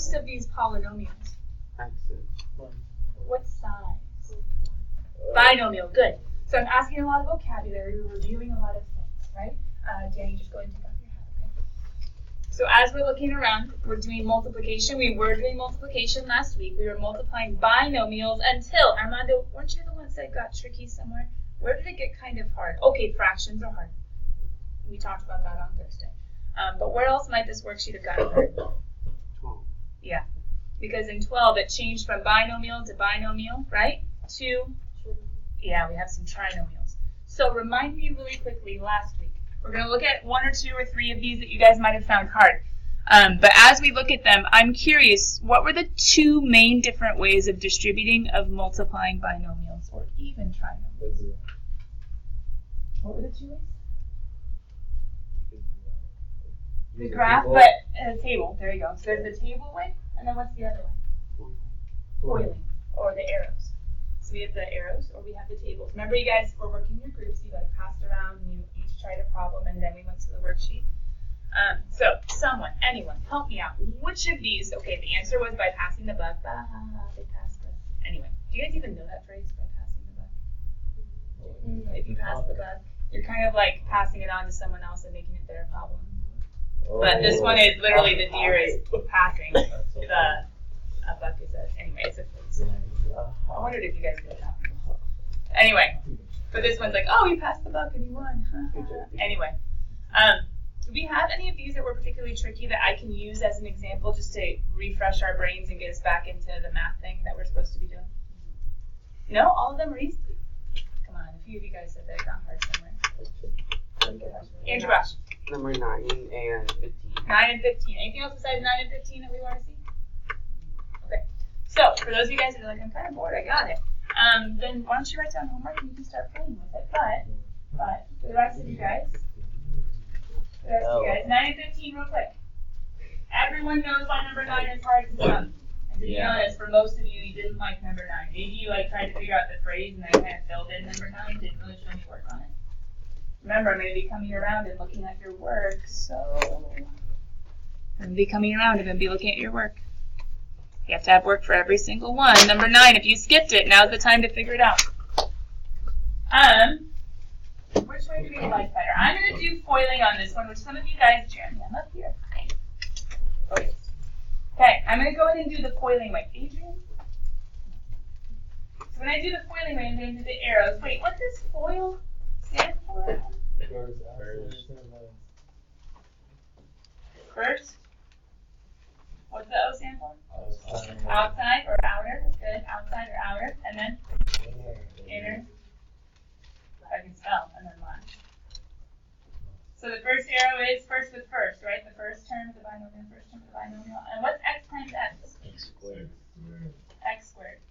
most of these polynomials? What size? Binomial, good. So I'm asking a lot of vocabulary, we're reviewing a lot of things, right? Danny, just go ahead and take off your hat, okay? So as we're looking around, we're doing multiplication. We were doing multiplication last week. We were multiplying binomials until, Armando, weren't you the ones that got tricky somewhere? Where did it get kind of hard? Okay, fractions are hard. We talked about that on Thursday. But where else might this worksheet have gotten hard? 12. Yeah, because in 12 it changed from binomial to binomial, right? To, yeah, we have some trinomials. So remind me really quickly last week. We're going to look at 1 or 2 or 3 of these that you guys might have found hard. But as we look at them, I'm curious, what were the 2 main different ways of distributing, of multiplying binomials or even trinomials? What were the 2 ways? The graph, but a table. There you go. So there's the table way, and then what's the other way? Foiling, or the arrows. So we have the arrows, or we have the tables. Remember, you guys were working your groups. You got passed around, and you each tried a problem, and then we went to the worksheet. So someone, anyone, help me out. Which of these? Okay, the answer was by passing the buck. Bah, they passed the. Anyway, do you guys even know that phrase, by passing the buck? If you pass the buck, you're kind of like passing it on to someone else and making it their problem. But this one is literally the deer is passing the buck is a, anyway, it's a phrase. I wondered if you guys did that. Anyway, but this one's like, oh, you passed the buck and you won. Anyway, do we have any of these that were particularly tricky that I can use as an example just to refresh our brains and get us back into the math thing that we're supposed to be doing? No, all of them are easy. Come on, a few of you guys said that it got hard somewhere. Andrew Rush. Number 9 and 15. 9 and 15. Anything else besides 9 and 15 that we want to see? Okay. So, for those of you guys that are like, I'm kind of bored, I got it. Then why don't you write down homework and you can start playing with it. But for the rest of you guys, 9 and 15 real quick. Everyone knows why number 9 is hard to sum. And to be honest, for most of you, you didn't like number 9. Maybe you like tried to figure out the phrase and then kind of filled in number 9, didn't really show any work on it. Remember, I'm going to be coming around and looking at your work, so I'm going to be coming around and going to be looking at your work. You have to have work for every single one. Number 9, if you skipped it, now's the time to figure it out. Which way do we like better? I'm going to do foiling on this one, which some of you guys, Jeremy, I'm up here. Okay, I'm going to go ahead and do the foiling way. Adrian? So when I do the foiling way, I'm going to do the arrows. Wait, what does foil stand for? First. What's the O stand for? Outside or outer. Good. Outside or outer. And then? Inner. I can spell. And then last. So the first arrow is first with first, right? The first term of the binomial, first term of the binomial. And what's x times x? X squared. X squared.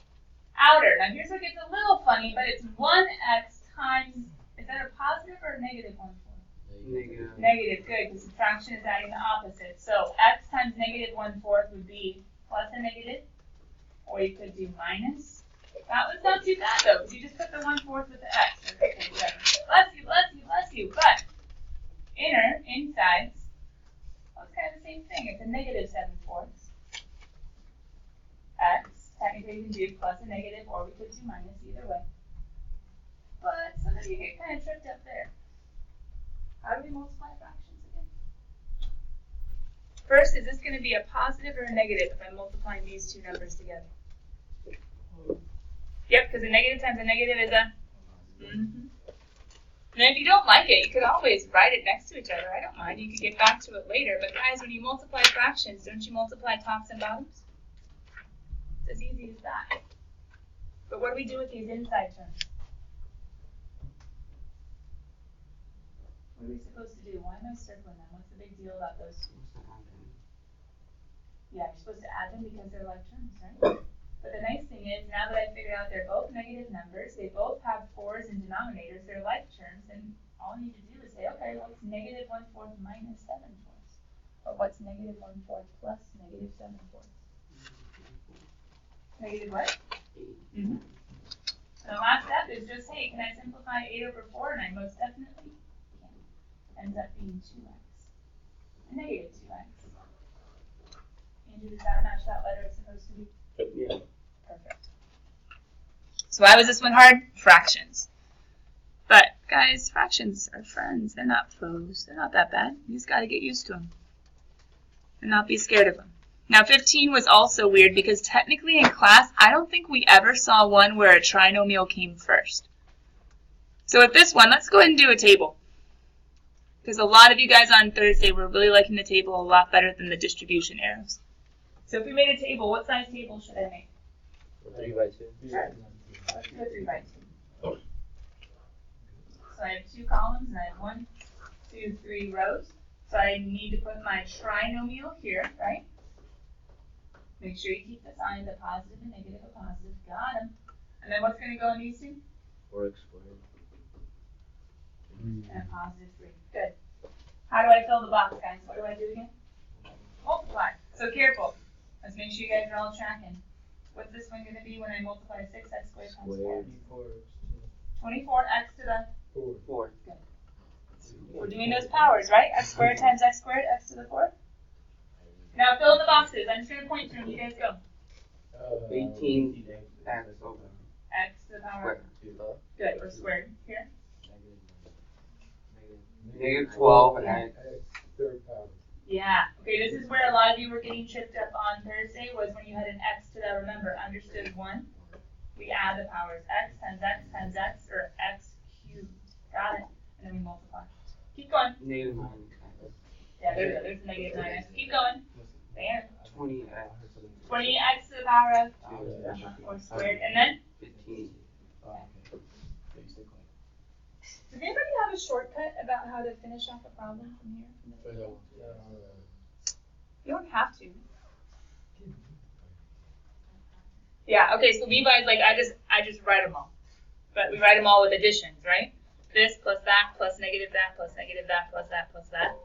Outer. Now here's what gets a little funny, but it's 1x times, is that a positive or a negative one? Negative. Negative, good, because subtraction is adding the opposite. So x times negative 1/4 would be plus a negative, or you could do minus. That was not too bad though, because you just put the 1/4 with the x. Okay, whatever. Bless you, bless you, bless you. But inner, inside, well, it's kind of the same thing. It's a negative 7/4. X, technically you can do plus a negative, or we could do minus, either way. But some of you get kind of tripped up there. How do we multiply fractions again? First, is this going to be a positive or a negative if I'm multiplying these two numbers together? Yep, because a negative times a negative is a... And if you don't like it, you could always write it next to each other. I don't mind. You could get back to it later. But guys, when you multiply fractions, don't you multiply tops and bottoms? It's as easy as that. But what do we do with these inside terms? What are we supposed to do? Why am I circling them? What's the big deal about those two? Yeah, you're supposed to add them because they're like terms, right? But the nice thing is, now that I figured out they're both negative numbers, they both have 4's in denominators, they're like terms, and all I need to do is say, okay, what's negative 1/4 minus 7/4? Or what's negative 1/4 plus negative 7/4? Negative what? 8. And the last step is just, hey, can I simplify 8 over 4? And I most definitely can. Ends up being 2x. A negative 2x. Andrew, does that match that letter it's supposed to be? Yeah. Perfect. So why was this one hard? Fractions. But, guys, fractions are friends. They're not foes. They're not that bad. You just got to get used to them. And not be scared of them. Now, 15 was also weird because technically in class, I don't think we ever saw one where a trinomial came first. So with this one, let's go ahead and do a table. Because a lot of you guys on Thursday were really liking the table a lot better than the distribution arrows. So if we made a table, what size table should I make? 3 by 2. Sure. Let's do a 3 by 2. So I have 2 columns and I have 1, 2, 3 rows. So I need to put my trinomial here, right? Make sure you keep the sign, the positive and negative of positive. Got them. And then what's going to go in these two? 4x squared. And positive 3. Good. How do I fill the box, guys? What do I do again? Multiply. So careful. Let's make sure you guys are all tracking. What's this one going to be when I multiply 6x squared times 4? 24x to the 4. Good. We're doing those powers, right? X squared times x squared, x to the 4th. Now fill in the boxes. I'm just going to point to them. You guys go. 18 x over X to the power. Good. Or squared. Here. negative 12 x. Yeah. Okay, this is where a lot of you were getting tripped up on Thursday was when you had an x to the, remember, understood 1. We add the powers. X times x, or x cubed. Got it. And then we multiply. Keep going. Negative 9 x. Yeah, there we go. There's the negative 9x. Keep going. There. 20x. 20x to the power of or squared. And then? 15. Does anybody have a shortcut about how to finish off a problem from here? You don't have to. Yeah, okay, so Levi's like, I just write them all. But we write them all with additions, right? This plus that plus negative that plus negative that plus that plus that.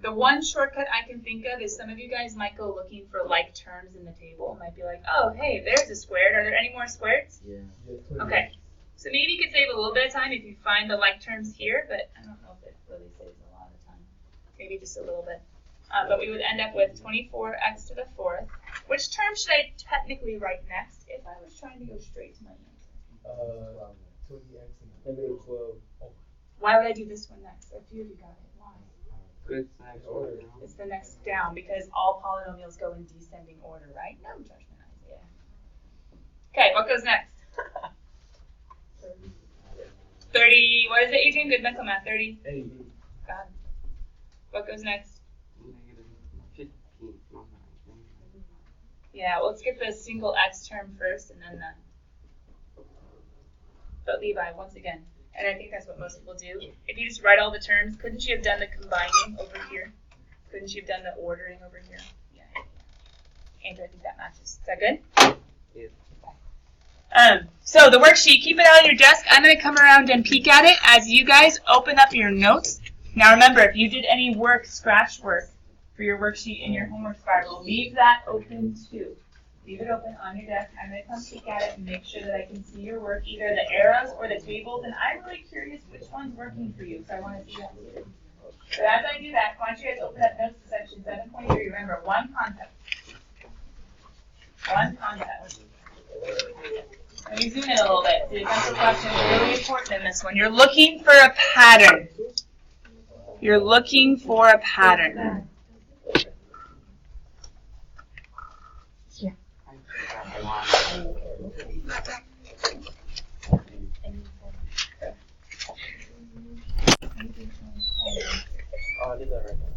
The one shortcut I can think of is some of you guys might go looking for like terms in the table. Might be like, oh, hey, there's a squared. Are there any more squareds? Yeah. Okay. So maybe you could save a little bit of time if you find the like terms here, but I don't know if it really saves a lot of time. Maybe just a little bit. But we would end up with 24x to the 4th. Which term should I technically write next if I was trying to go straight to my answer? 20x and negative 12. Why would I do this one next? A few of you got it. Why? It's the next order. It's the next down because all polynomials go in descending order, right? No judgment, Isaiah. Okay, what goes next? 30, what is it, Adrian? Good mental math, 30? 8. Got it. What goes next? Negative 15. No, 9. Yeah, let's get the single x term first and then the... But Levi, once again, and I think that's what most people do. If you just write all the terms, couldn't you have done the combining over here? Couldn't you have done the ordering over here? Yeah. Andrew, I think that matches. Is that good? Yeah. So the worksheet, keep it out on your desk. I'm going to come around and peek at it as you guys open up your notes. Now remember, if you did any work, scratch work, for your worksheet in your homework spiral, leave that open too. Leave it open on your desk. I'm going to come peek at it and make sure that I can see your work, either the arrows or the tables. And I'm really curious which one's working for you, so I want to see that too. So as I do that, I want you guys to open up notes to section 7.3. Remember, one concept. One concept. Let me zoom in a little bit. The essential question is really important in this one. You're looking for a pattern. You're looking for a pattern. Oh, I did that right now.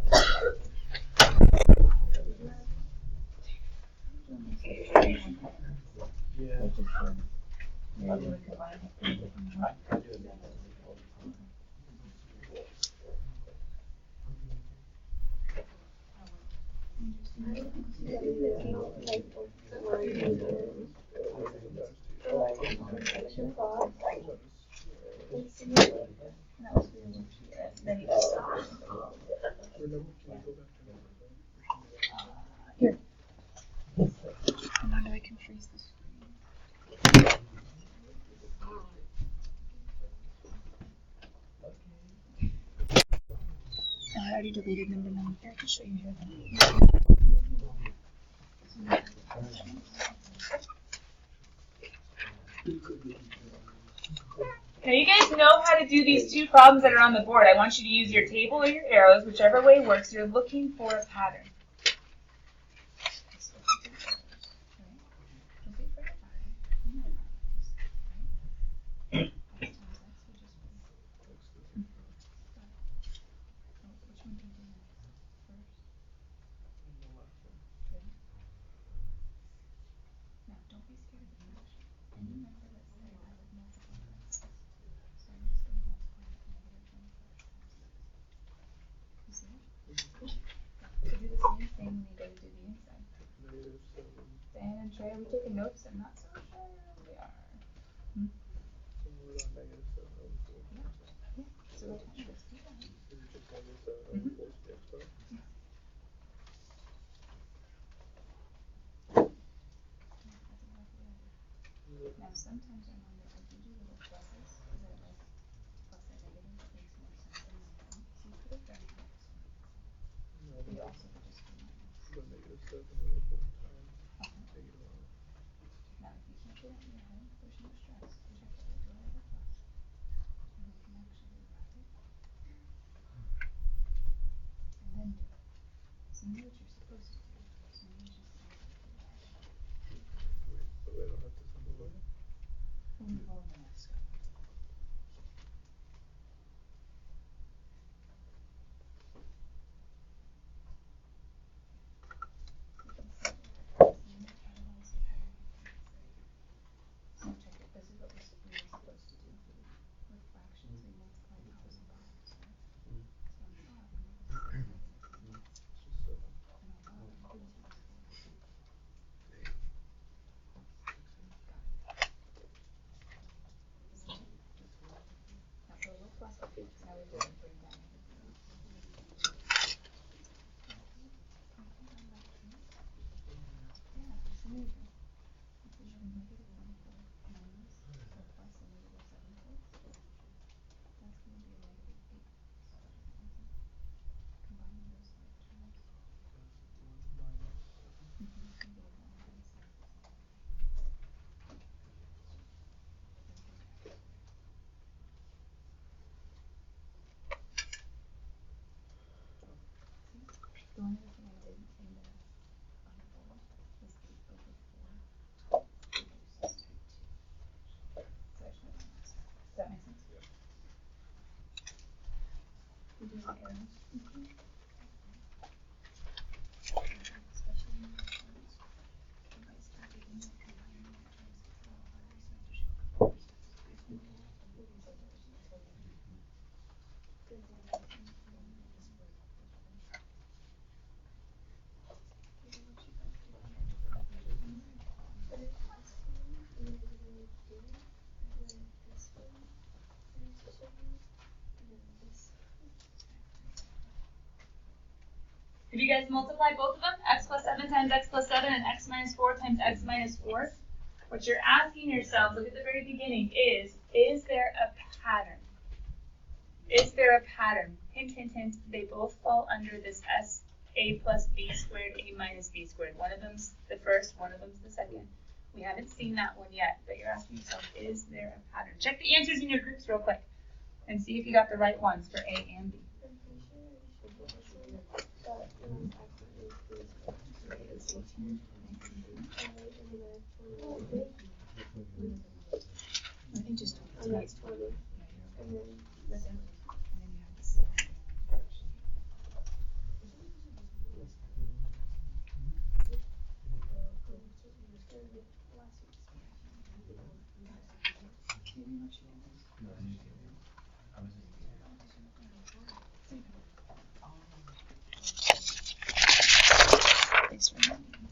Yeah. Here. I wonder I can freeze the screen. Oh, I already deleted number 9. Here, I can show you here. Now you guys know how to do these two problems that are on the board. I want you to use your table or your arrows, whichever way works. You're looking for a pattern. Now, don't be scared of the fraction. Any number that's there, I would multiply by 6. So I'm just going to multiply that negative 1 first times 6. You see it? So do the same thing when you go to do the inside. Dan and Trey, are we taking notes? I'm not so sure we are. Yeah. So what time is it? Now sometimes I wonder, I do little pluses, because I like plus and negative, it makes more sense in my mind. So you could have done that. But you also could just do minus. But -7 over 4 times -1. Now if you can't get it in your head, there's no stress. There's okay, we'll do it as a plus. And we can actually write it. And then do it. So you know what you're supposed to do. So you just do it. So I don't have to simplify it? We'll move on to the next one. So check it. This is what we're supposed to do. With fractions, we multiply powers and powers, right? So on top, we multiply negative. It's just 7. And on bottom, we times 4. Now put a little plus up here, because now we're going to bring down everything. Yeah, it's amazing. This is your negative 1 fourth minus or plus a negative 7 fourths. That's going to be a negative 8. Combining those like terms. The one other thing I did in the on the board was 8 over 4 reduces to 2. So I should have done that. Does that make sense? Yeah. You do the arrows. Did you guys multiply both of them? X plus 7 times x plus 7 and x minus 4 times x minus 4? What you're asking yourselves, look at the very beginning, is there a pattern? Is there a pattern? Hint, hint, hint, they both fall under this a plus b squared, a minus b squared. One of them's the first, one of them's the second. We haven't seen that one yet, but you're asking yourself, is there a pattern? Check the answers in your groups real quick and see if you got the right ones for A and B. I think just 20. That's 20. And then that's it. And then you have this. Thanks for reminding me.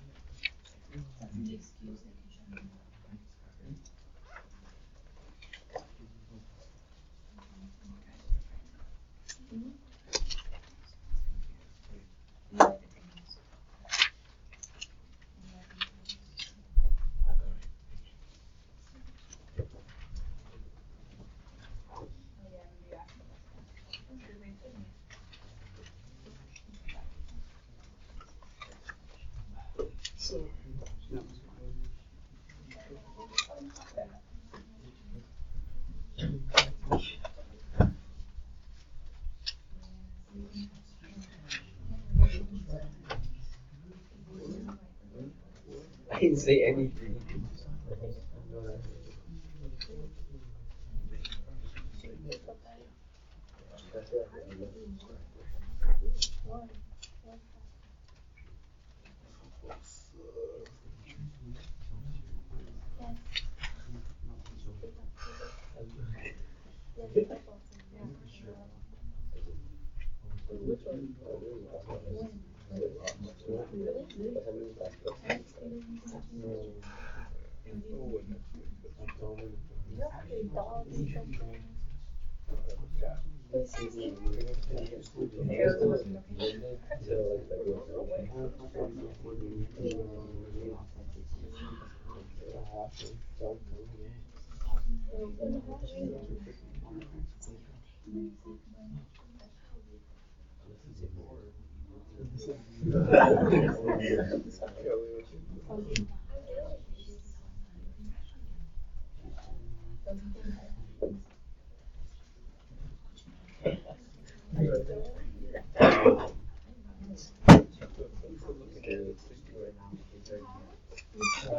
That's the excuse they can show me. didn't say anything.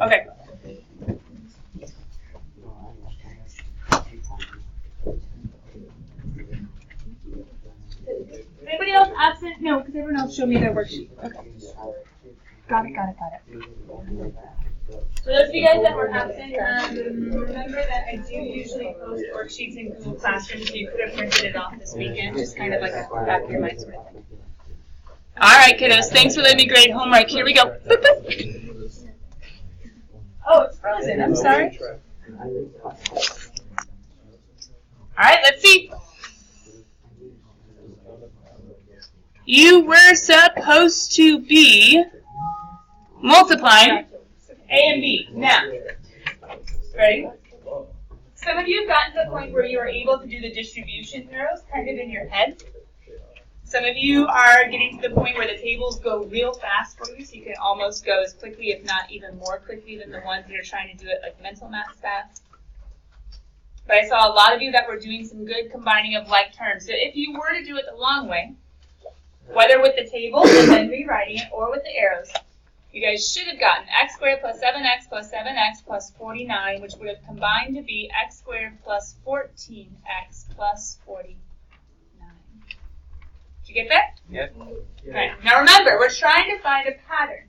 Okay. Is anybody else absent? No, because everyone else showed me their worksheet. Okay. Got it. For those of you guys that were absent, remember that I do usually post worksheets in Google Classroom, so you could have printed it off this weekend, just kind of like a back of your mind sort of thing. All right, kiddos, thanks for letting me grade homework. Here we go. Oh, it's frozen. I'm sorry. All right, let's see. You were supposed to be multiplying A and B. Now, ready? Some of you have gotten to the point where you are able to do the distribution arrows kind of in your head. Some of you are getting to the point where the tables go real fast for you, so you can almost go as quickly, if not even more quickly, than the ones that are trying to do it like mental math fast. But I saw a lot of you that were doing some good combining of like terms. So if you were to do it the long way, whether with the table and then rewriting it or with the arrows, you guys should have gotten x squared plus 7x plus 7x plus 49, which would have combined to be x squared plus 14x plus 49. Did you get that? Yep. Okay. Now remember, we're trying to find a pattern.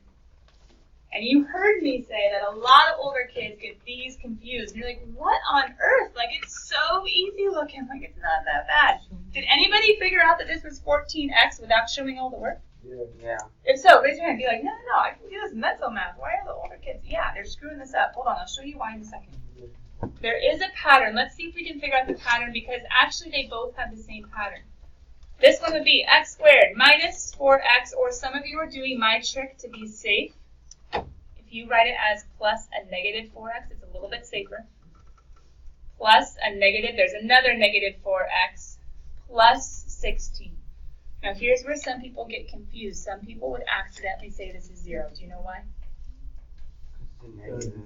And you heard me say that a lot of older kids get these confused. And you're like, what on earth? Like, it's so easy looking. Like, it's not that bad. Did anybody figure out that this was 14x without showing all the work? Yeah. If so, raise your hand. Be like, no, I can do this mental math. Why are the older kids? Yeah, they're screwing this up. Hold on, I'll show you why in a second. There is a pattern. Let's see if we can figure out the pattern, because actually they both have the same pattern. This one would be x squared minus 4x, or some of you are doing my trick to be safe. If you write it as plus a negative 4x, it's a little bit safer. Plus a negative, there's another negative 4x, plus 16. Now here's where some people get confused. Some people would accidentally say this is 0. Do you know why?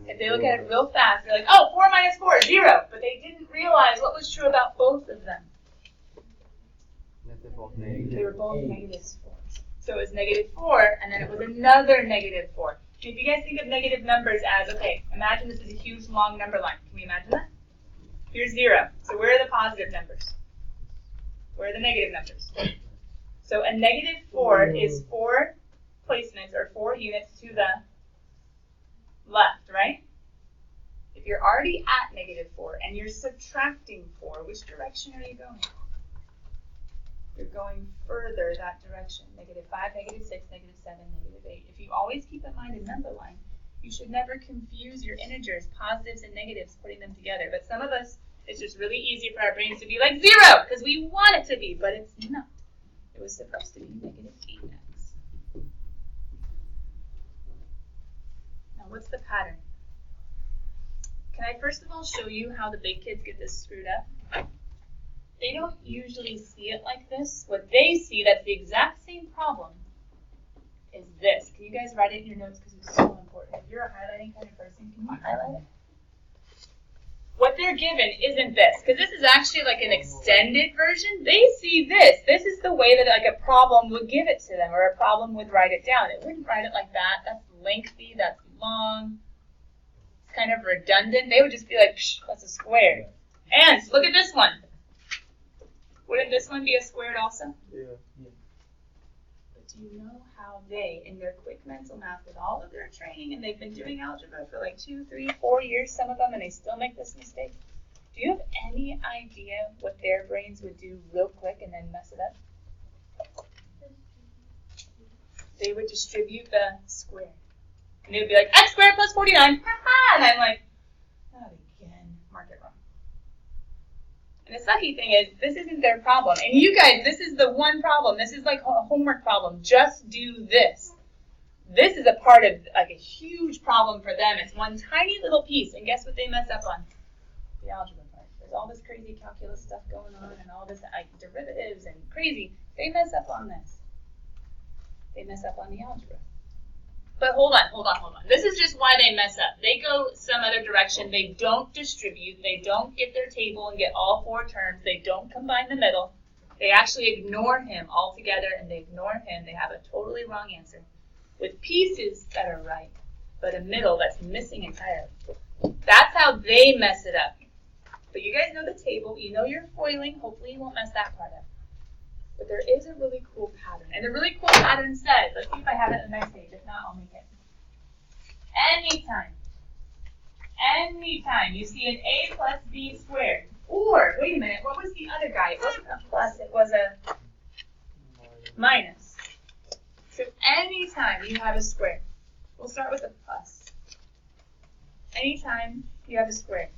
If they look at it real fast, they're like, oh, 4 minus 4 is 0. But they didn't realize what was true about both of them. They were both negative 4s. So it was negative 4, and then it was another negative 4. If you guys think of negative numbers as, okay, imagine this is a huge long number line. Can we imagine that? Here's 0. So where are the positive numbers? Where are the negative numbers? So a negative 4 is 4 placements, or 4 units to the left, right? If you're already at negative 4 and you're subtracting 4, which direction are you going? You're going further that direction. Negative 5, negative 6, negative 7, negative 8. If you always keep in mind a number line, you should never confuse your integers, positives and negatives, putting them together. But some of us, it's just really easy for our brains to be like 0, because we want it to be, but it's not. It was supposed to be negative 8x. Now, what's the pattern? Can I first of all show you how the big kids get this screwed up? They don't usually see it like this. What they see, that's the exact same problem, is this. Can you guys write it in your notes, because it's so important. If you're a highlighting kind of person, can you highlight it? What they're given isn't this, because this is actually like an extended version. They see this. This is the way that like a problem would give it to them, or a problem would write it down. It wouldn't write it like that. That's lengthy. That's long. It's kind of redundant. They would just be like, psh, that's a square. And look at this one. Wouldn't this one be a squared also? Yeah. But do you know how they, in their quick mental math with all of their training, and they've been doing algebra for like 2, 3, 4 years, some of them, and they still make this mistake? Do you have any idea what their brains would do real quick and then mess it up? They would distribute the square. And they would be like, x squared plus 49. Ha-ha! And I'm like, not again. Mark it wrong. And the sucky thing is, this isn't their problem. And you guys, this is the one problem. This is like a homework problem. Just do this. This is a part of like a huge problem for them. It's one tiny little piece. And guess what they mess up on? The algebra part. There's all this crazy calculus stuff going on and all this like derivatives and crazy. They mess up on this. They mess up on the algebra. But hold on. This is just why they mess up. They go some other direction. They don't distribute. They don't get their table and get all 4 terms. They don't combine the middle. They actually ignore him altogether, and they ignore him. They have a totally wrong answer with pieces that are right, but a middle that's missing entirely. That's how they mess it up. But you guys know the table. You know you're foiling. Hopefully you won't mess that part up. But there is a really cool pattern. And the really cool pattern says, let's see if I have it in the next page. If not, I'll make it. Anytime you see an a plus b squared, or, wait a minute, what was the other guy? It wasn't a plus, it was a minus. So anytime you have a square, we'll start with a plus. Anytime you have a square,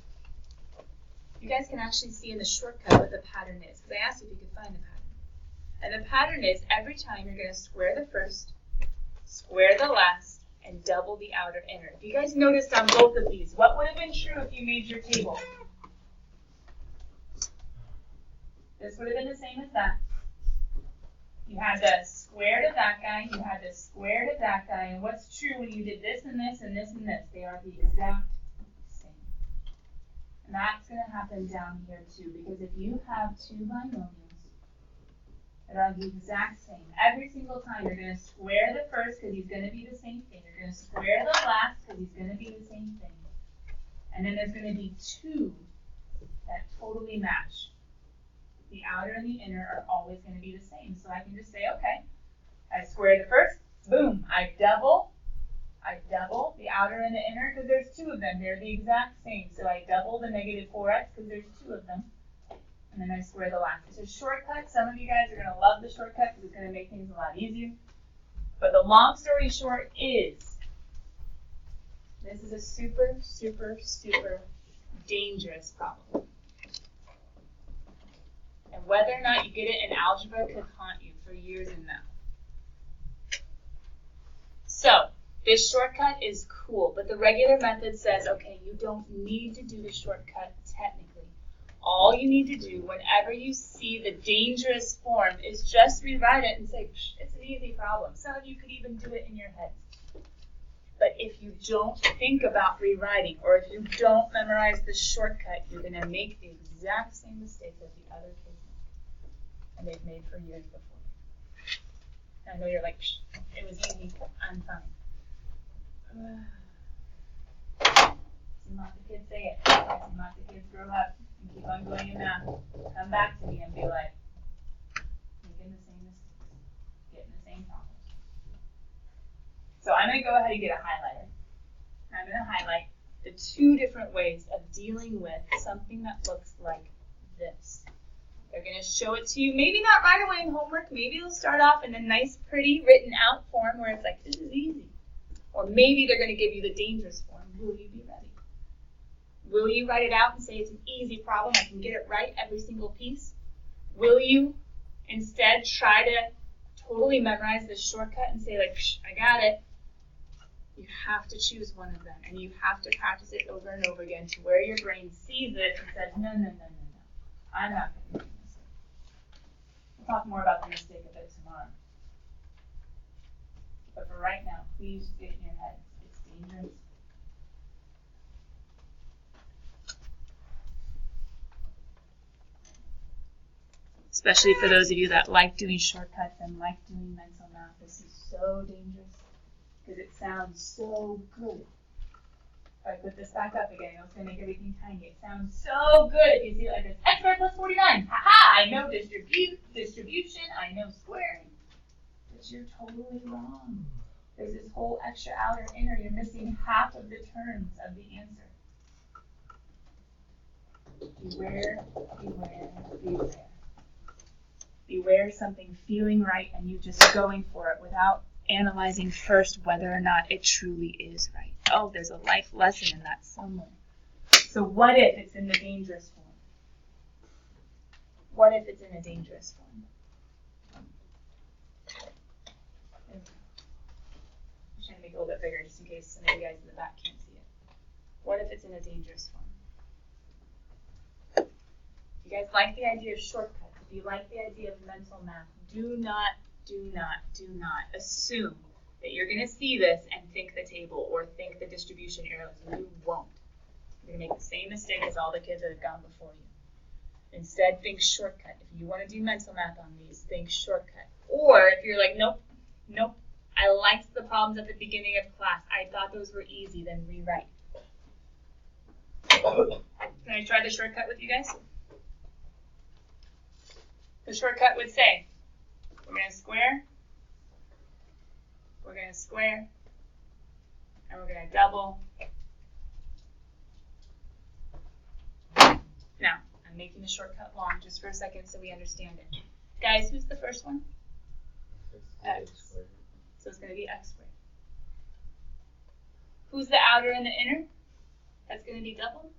you guys can actually see in the shortcut what the pattern is, because I asked you if you could find the pattern. And the pattern is every time you're going to square the first, square the last, and double the outer inner. If you guys noticed on both of these, what would have been true if you made your table? This would have been the same as that. You had the square to that guy, you had the square to that guy, and what's true when you did this and this and this and this? They are the exact same. And that's going to happen down here too, because if you have 2 binomials, that are the exact same. Every single time you're going to square the first because he's going to be the same thing. You're going to square the last because he's going to be the same thing. And then there's going to be 2 that totally match. The outer and the inner are always going to be the same. So I can just say, okay, I square the first, boom, I double the outer and the inner because there's 2 of them. They're the exact same. So I double the negative 4x because there's 2 of them. And then I square the last. It's a shortcut. Some of you guys are going to love the shortcut because it's going to make things a lot easier. But the long story short is, this is a super, super, super dangerous problem. And whether or not you get it in algebra could haunt you for years in math. So, this shortcut is cool, but the regular method says, okay, you don't need to do the shortcut technically. All you need to do whenever you see the dangerous form is just rewrite it and say, it's an easy problem. Some of you could even do it in your head. But if you don't think about rewriting, or if you don't memorize the shortcut, you're going to make the exact same mistakes as the other kids make. And they've made for years before. I know you're like, it was easy, I'm fine. See lots of kids say it. See lots of kids grow up and keep on going in math. Come back to me and be like, making the same mistakes, getting the same problems. So I'm going to go ahead and get a highlighter. I'm going to highlight the 2 different ways of dealing with something that looks like this. They're going to show it to you, maybe not right away in homework. Maybe it'll start off in a nice, pretty, written out form where it's like, this is easy. Or maybe they're going to give you the dangerous form. Will you be ready? Will you write it out and say it's an easy problem, I can get it right every single piece? Will you instead try to totally memorize this shortcut and say like, I got it? You have to choose one of them, and you have to practice it over and over again to where your brain sees it and says, no, I'm not going to make a mistake. We'll talk more about the mistake a bit tomorrow. But for right now, please get in your head. It's dangerous. Especially for those of you that like doing shortcuts and like doing mental math. This is so dangerous. because it sounds so good. If I put this back up again, it's going to make everything tiny. It sounds so good if you see it like this. X squared plus 49. Ha-ha! I know distribution. I know squaring. But you're totally wrong. There's this whole extra outer inner. You're missing half of the terms of the answer. Beware, beware, beware. Beware something feeling right and you just going for it without analyzing first whether or not it truly is right. Oh, there's a life lesson in that somewhere. So what if it's in the dangerous form? What if it's in a dangerous form? I'm trying to make it a little bit bigger just in case some of you guys in the back can't see it. What if it's in a dangerous form? You guys like the idea of shortcuts? Do you like the idea of mental math? Do not assume that you're going to see this and think the table or think the distribution arrows. You won't. You're going to make the same mistake as all the kids that have gone before you. Instead, think shortcut. If you want to do mental math on these, think shortcut. Or if you're like, nope, I liked the problems at the beginning of class. I thought those were easy, then rewrite. Can I try the shortcut with you guys? The shortcut would say, we're going to square, and we're going to double. Now, I'm making the shortcut long just for a second so we understand it. Guys, who's the first one? X. So it's going to be x squared. Who's the outer and the inner? That's going to be double?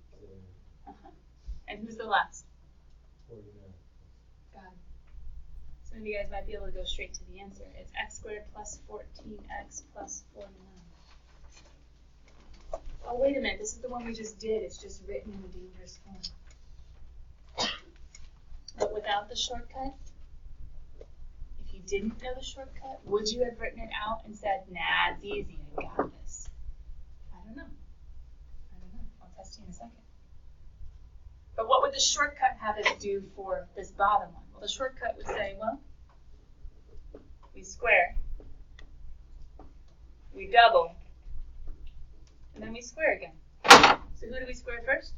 And who's the last? 49. Got it. Some of you guys might be able to go straight to the answer. It's x squared plus 14x plus 49. Oh, wait a minute. This is the one we just did. It's just written in a dangerous form. But without the shortcut, if you didn't know the shortcut, would you have written it out and said, nah, it's easy. I got this? I don't know. I'll test you in a second. But what would the shortcut have us do for this bottom one? Well, the shortcut would say, well, we square, we double, and then we square again. So who do we square first?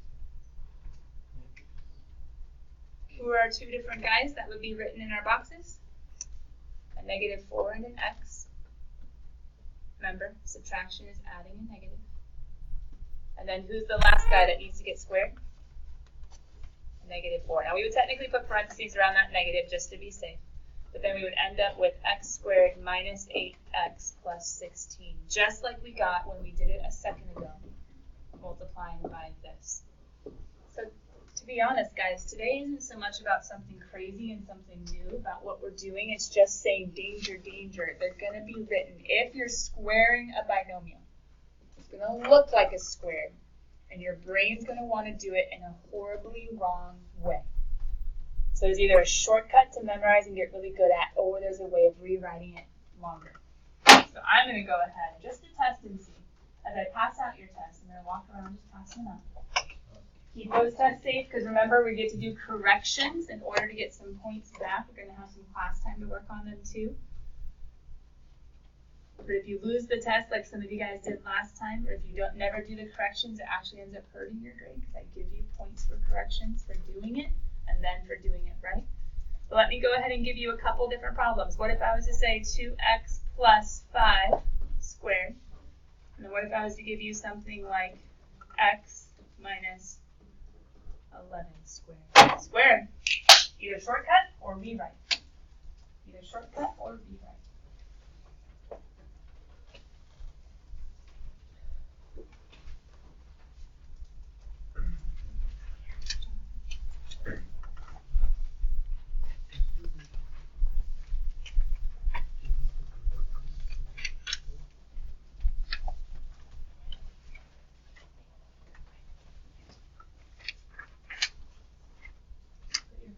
Who are our two different guys that would be written in our boxes? A -4 and an x. Remember, subtraction is adding a negative. And then who's the last guy that needs to get squared? -4. Now we would technically put parentheses around that negative just to be safe. But then we would end up with x squared minus 8x plus 16. Just like we got when we did it a second ago, multiplying by this. So to be honest, guys, today isn't so much about something crazy and something new about what we're doing. It's just saying danger, danger. They're going to be written. If you're squaring a binomial, it's going to look like a square. And your brain's going to want to do it in a horribly wrong way. So there's either a shortcut to memorize and get really good at, or there's a way of rewriting it longer. So I'm going to go ahead just to test and see. As I pass out your tests, I'm going to walk around just passing them out. Keep those tests safe, because remember, we get to do corrections in order to get some points back. We're going to have some class time to work on them too. But if you lose the test like some of you guys did last time, or if you never do the corrections, it actually ends up hurting your grade, because I give you points for corrections for doing it and then for doing it right. So let me go ahead and give you a couple different problems. What if I was to say 2x plus 5 squared? And then what if I was to give you something like x minus 11 squared? Square. Either shortcut or rewrite. Either shortcut or rewrite.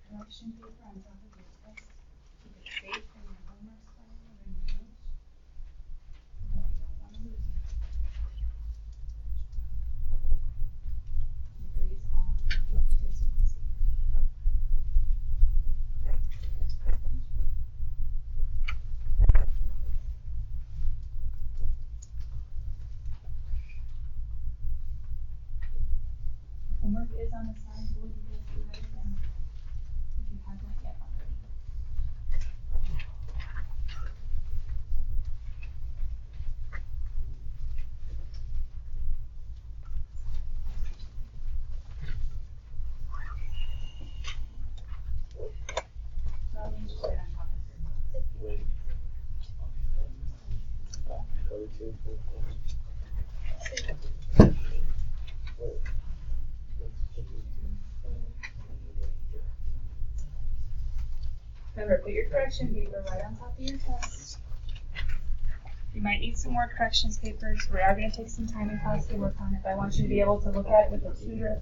Correction paper on top of your test. Keep it safe in your homework file or in your notes. You don't want to lose it. Your grades online participants. is on the side board, you guys can write it down if you haven't yet already. I'll need you to sit on top of it. Remember, put your correction paper right on top of your test. You might need some more corrections papers. We are going to take some time in class to work on it, but I want you to be able to look at it with a tutor,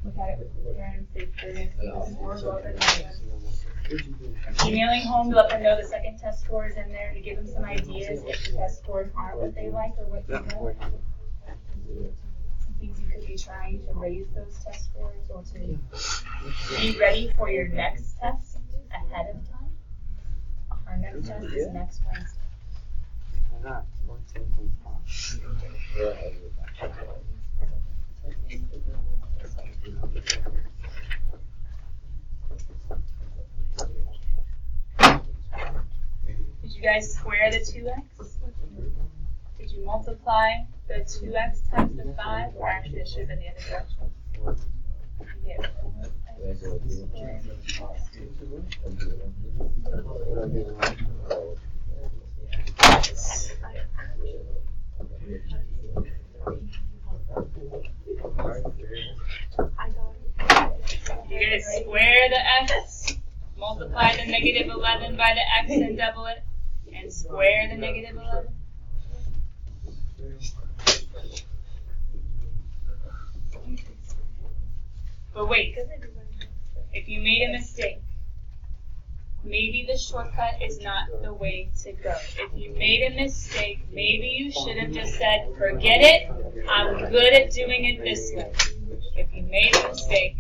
look at it with your parents, if they're going to see the scores well. Emailing home to let them know the second test score is in there, to give them some ideas if the test scores aren't what they like or what you know. Some things you could be trying to raise those test scores or to be ready for your next test ahead of time. Our next test is next Wednesday. Did you guys square the 2x? Did you multiply the 2x times the 5? Or actually, it should have been the other direction. You get 4x You're going to square the x, multiply the negative 11 by the x and double it, and square the negative 11. But wait, if you made a mistake, maybe the shortcut is not the way to go. If you made a mistake, maybe you should have just said, forget it, I'm good at doing it this way. If you made a mistake,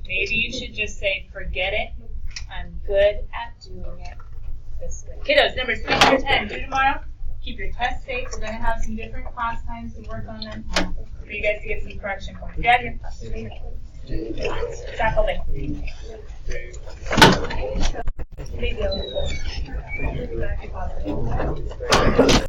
maybe you should just say, forget it, I'm good at doing it this way. Kiddos, numbers 3 through 10, due tomorrow. Keep your test safe. We're going to have some different class times to work on them for you guys to get some correction points. Get out of here. Stop holding. Please go.